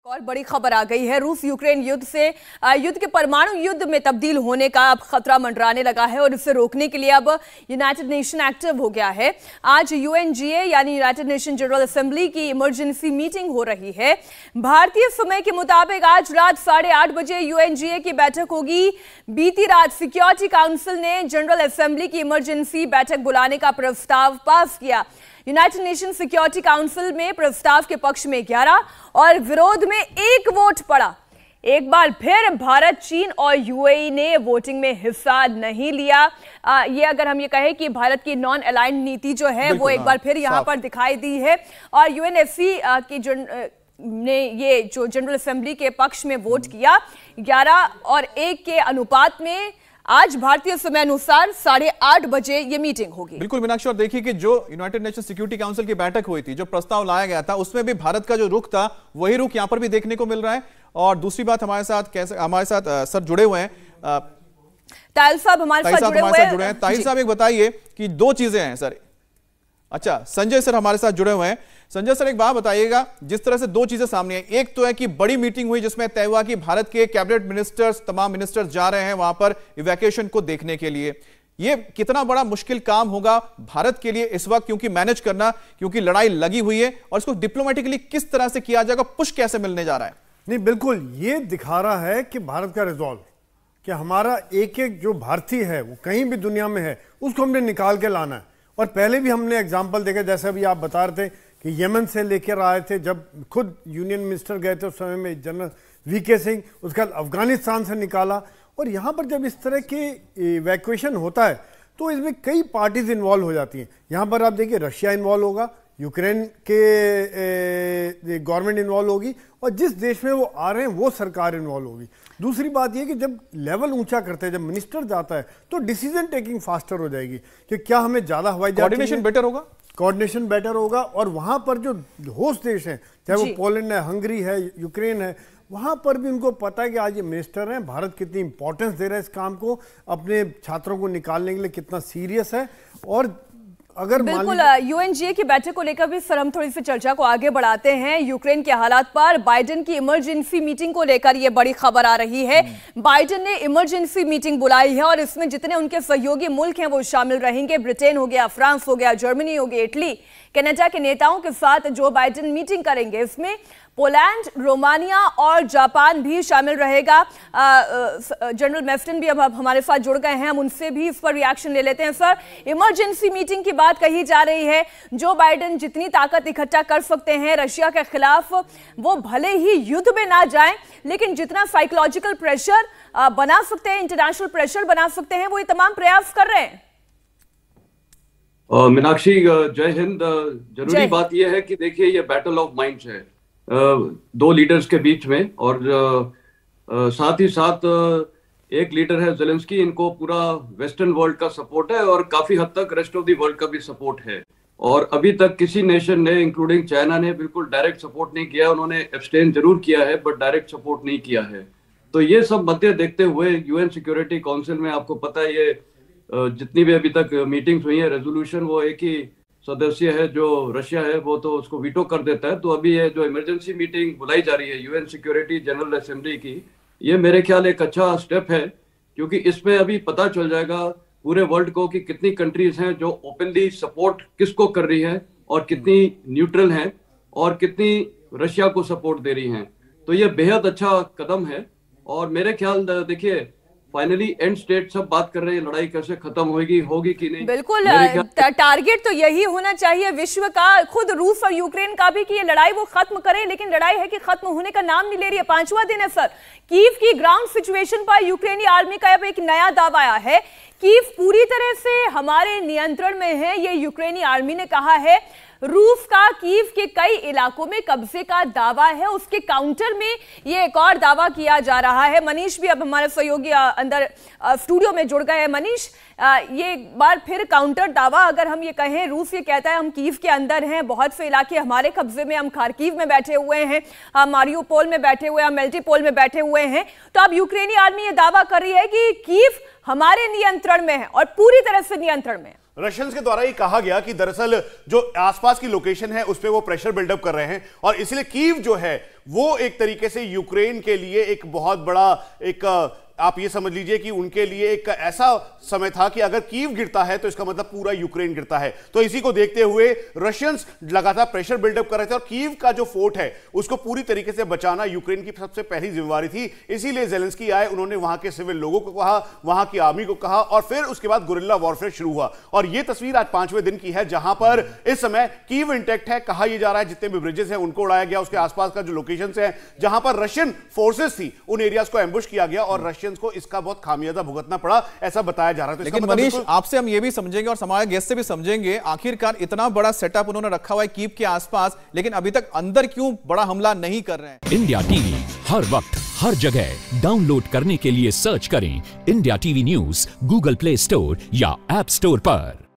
और बड़ी खबर आ गई है। रूस यूक्रेन युद्ध से युद्ध के परमाणु युद्ध में तब्दील होने का अब खतरा मंडराने लगा है और इसे रोकने के लिए अब यूनाइटेड नेशन एक्टिव हो गया है। आज यूएनजीए यानी यूनाइटेड नेशन जनरल असेंबली की इमरजेंसी मीटिंग हो रही है। भारतीय समय के मुताबिक आज रात 8:30 बजे यूएनजीए की बैठक होगी। बीती रात सिक्योरिटी काउंसिल ने जनरल असेंबली की इमरजेंसी बैठक बुलाने का प्रस्ताव पास किया। यूनाइटेड नेशन सिक्योरिटी काउंसिल में प्रस्ताव के पक्ष में 11 और विरोध में 1 वोट पड़ा। एक बार फिर भारत, चीन और यूएई ने वोटिंग में हिस्सा नहीं लिया। ये अगर हम ये कहें कि भारत की नॉन अलाइंड नीति जो है वो एक बार फिर यहाँ पर दिखाई दी है और यूएनएससी ने ये जो जनरल असेंबली के पक्ष में वोट किया 11 और 1 के अनुपात में आज भारतीय समय अनुसार 8:30 बजे ये मीटिंग होगी। बिल्कुल मीनाक्षी, और देखिए कि जो यूनाइटेड नेशन सिक्योरिटी काउंसिल की बैठक हुई थी, जो प्रस्ताव लाया गया था, उसमें भी भारत का जो रुख था वही रुख यहां पर भी देखने को मिल रहा है। और दूसरी बात हमारे साथ सर जुड़े हुए हैं, ताहिल साहब हमारे साथ जुड़े हैं। ताहिल साहब, एक बताइए कि 2 चीजें हैं सर। अच्छा, संजय सर हमारे साथ जुड़े हुए हैं। संजय सर, एक बात बताइएगा, जिस तरह से 2 चीजें सामने हैं, एक तो है कि बड़ी मीटिंग हुई जिसमें तय हुआ कि भारत के कैबिनेट मिनिस्टर्स, तमाम मिनिस्टर्स जा रहे हैं वहां पर इवैक्यूएशन को देखने के लिए। ये कितना बड़ा मुश्किल काम होगा भारत के लिए इस वक्त, क्योंकि मैनेज करना, क्योंकि लड़ाई लगी हुई है, और इसको डिप्लोमेटिकली किस तरह से किया जाएगा, पुश कैसे मिलने जा रहा है? नहीं, बिल्कुल ये दिखा रहा है कि भारत का रिजॉल्व, कि हमारा एक एक जो भारतीय है वो कहीं भी दुनिया में है उसको हमने निकाल के लाना है। और पहले भी हमने एग्जाम्पल देखे, जैसे अभी आप बता रहे थे कि यमन से लेकर आए थे, जब खुद यूनियन मिनिस्टर गए थे उस समय में जनरल वीके सिंह, उसके बाद अफगानिस्तान से निकाला। और यहाँ पर जब इस तरह की इवैक्यूएशन होता है तो इसमें कई पार्टीज इन्वॉल्व हो जाती हैं। यहाँ पर आप देखिए रशिया इन्वॉल्व होगा, यूक्रेन के गवर्नमेंट इन्वॉल्व होगी, और जिस देश में वो आ रहे हैं वो सरकार इन्वॉल्व होगी। दूसरी बात ये कि जब लेवल ऊंचा करते हैं, जब मिनिस्टर जाता है तो डिसीजन टेकिंग फास्टर हो जाएगी कि क्या हमें ज्यादा हवाई जहाज, कोऑर्डिनेशन बेटर होगा, कोऑर्डिनेशन बेटर होगा। और वहां पर जो होस्ट देश हैं, चाहे वो पोलैंड है, हंगरी है, यूक्रेन है, वहां पर भी उनको पता है कि आज ये मिनिस्टर हैं, भारत कितनी इंपॉर्टेंस दे रहा है इस काम को, अपने छात्रों को निकालने के लिए कितना सीरियस है। और अगर बिल्कुल यूएनजीए की बैठक को लेकर भी सर हम थोड़ी सी चर्चा को आगे बढ़ाते हैं। यूक्रेन के हालात पर बाइडेन की इमरजेंसी मीटिंग को लेकर ये बड़ी खबर आ रही है। बाइडेन ने इमरजेंसी मीटिंग बुलाई है और इसमें जितने उनके सहयोगी मुल्क हैं वो शामिल रहेंगे। ब्रिटेन हो गया, फ्रांस हो गया, जर्मनी हो गया, इटली, कनाडा के नेताओं के साथ जो बाइडेन मीटिंग करेंगे इसमें पोलैंड, रोमानिया और जापान भी शामिल रहेगा। जनरल मैफ्टन भी अब हमारे साथ जुड़ गए हैं, हम उनसे भी इस पर रिएक्शन ले लेते हैं। सर, इमरजेंसी मीटिंग की बात कही जा रही है, जो बाइडेन जितनी ताकत इकट्ठा कर सकते हैं रशिया के खिलाफ, वो भले ही युद्ध में ना जाएं, लेकिन जितना साइकोलॉजिकल प्रेशर बना सकते हैं, इंटरनेशनल प्रेशर बना सकते हैं, वो ये तमाम प्रयास कर रहे हैं। मीनाक्षी, जय हिंद। जरूरी बात यह है कि देखिए ये बैटल ऑफ माइंड्स है 2 लीडर्स के बीच में, और साथ ही साथ एक लीडर है ज़ेलेंस्की, इनको पूरा वेस्टर्न वर्ल्ड का सपोर्ट है और काफी हद तक रेस्ट ऑफ द वर्ल्ड का भी सपोर्ट है। और अभी तक किसी नेशन ने, इंक्लूडिंग चाइना ने, बिल्कुल डायरेक्ट सपोर्ट नहीं किया। उन्होंने एब्सटेन जरूर किया है बट डायरेक्ट सपोर्ट नहीं किया है। तो ये सब मद्दे देखते हुए यूएन सिक्योरिटी काउंसिल में आपको पता है ये जितनी भी अभी तक मीटिंग्स हुई है, रेजोल्यूशन वो एक ही सदस्य है जो रशिया है, वो तो उसको वीटो कर देता है। तो अभी ये जो इमरजेंसी मीटिंग बुलाई जा रही है यूएन सिक्योरिटी जनरल असेंबली की, ये मेरे ख्याल एक अच्छा स्टेप है, क्योंकि इसमें अभी पता चल जाएगा पूरे वर्ल्ड को कि कितनी कंट्रीज हैं जो ओपनली सपोर्ट किसको कर रही है और कितनी न्यूट्रल हैं और कितनी रशिया को सपोर्ट दे रही हैं। तो ये बेहद अच्छा कदम है। और मेरे ख्याल देखिए फाइनली एंड स्टेट सब बात कर रहे हैं लड़ाई कैसे खत्म होगी कि नहीं। बिल्कुल, टारगेट तो यही होना चाहिए विश्व का, खुद रूस और यूक्रेन का भी, कि ये लड़ाई वो खत्म करें। लेकिन लड़ाई है कि खत्म होने का नाम नहीं ले रही है। 5वां दिन है सर। कीव की ग्राउंड सिचुएशन पर यूक्रेनी आर्मी का अब एक नया दावा आया है। कीव पूरी तरह से हमारे नियंत्रण में है, ये यूक्रेनी आर्मी ने कहा है। रूस का कीव के कई इलाकों में कब्जे का दावा है, उसके काउंटर में ये एक और दावा किया जा रहा है। मनीष भी अब हमारे सहयोगी अंदर स्टूडियो में जुड़ गए हैं। मनीष, ये एक बार फिर काउंटर दावा अगर हम ये कहें, रूस ये कहता है हम कीव के अंदर हैं, बहुत से इलाके हमारे कब्जे में, हम खार्किव में बैठे हुए हैं, हम मारियोपोल में बैठे हुए हैं, हम मेल्टिपोल में बैठे हुए हैं। तो अब यूक्रेनी आर्मी ये दावा कर रही है कि कीव हमारे नियंत्रण में है और पूरी तरह से नियंत्रण में है। रशियंस के द्वारा ये कहा गया कि दरअसल जो आसपास की लोकेशन है उस पे वो प्रेशर बिल्डअप कर रहे हैं और इसलिए कीव जो है वो एक तरीके से यूक्रेन के लिए एक बहुत बड़ा एक आप ये समझ लीजिए कि उनके लिए एक ऐसा समय था कि अगर कीव गिरता है तो इसका मतलब पूरा यूक्रेन गिरता है। तो इसी को देखते हुए रशियंस लगातार प्रेशर बिल्डअप कर रहे थे और कीव का जो फोर्ट है उसको पूरी तरीके से बचाना यूक्रेन की सबसे पहली जिम्मेवारी थी। इसीलिए ज़ेलेंस्की आए, उन्होंने वहां के सिविल लोगों को कहा, वहां की आर्मी को कहा और फिर उसके बाद गुरिल्ला वॉरफेयर शुरू हुआ। और यह तस्वीर आज 5वें दिन की है जहां पर इस समय कीव इंटैक्ट है। कहा यह जा रहा है जितने भी ब्रिजेस हैं उनको उड़ाया गया, उसके आसपास का जो लोकेशन है जहां पर रशियन फोर्सेस थी उन एरियाज को एम्बुश किया गया और रशियंस को इसका बहुत खामियाजा भुगतना पड़ा, ऐसा बताया जा रहा है। तो लेकिन मनीष, आपसे हम ये भी समझेंगे और हमारे गेस्ट से भी समझेंगे, आखिरकार इतना बड़ा सेटअप उन्होंने रखा हुआ है कीव के आसपास, लेकिन अभी तक अंदर क्यों बड़ा हमला नहीं कर रहे हैं? इंडिया टीवी हर वक्त हर जगह डाउनलोड करने के लिए सर्च करें India TV news Google play store या ऐप स्टोर पर।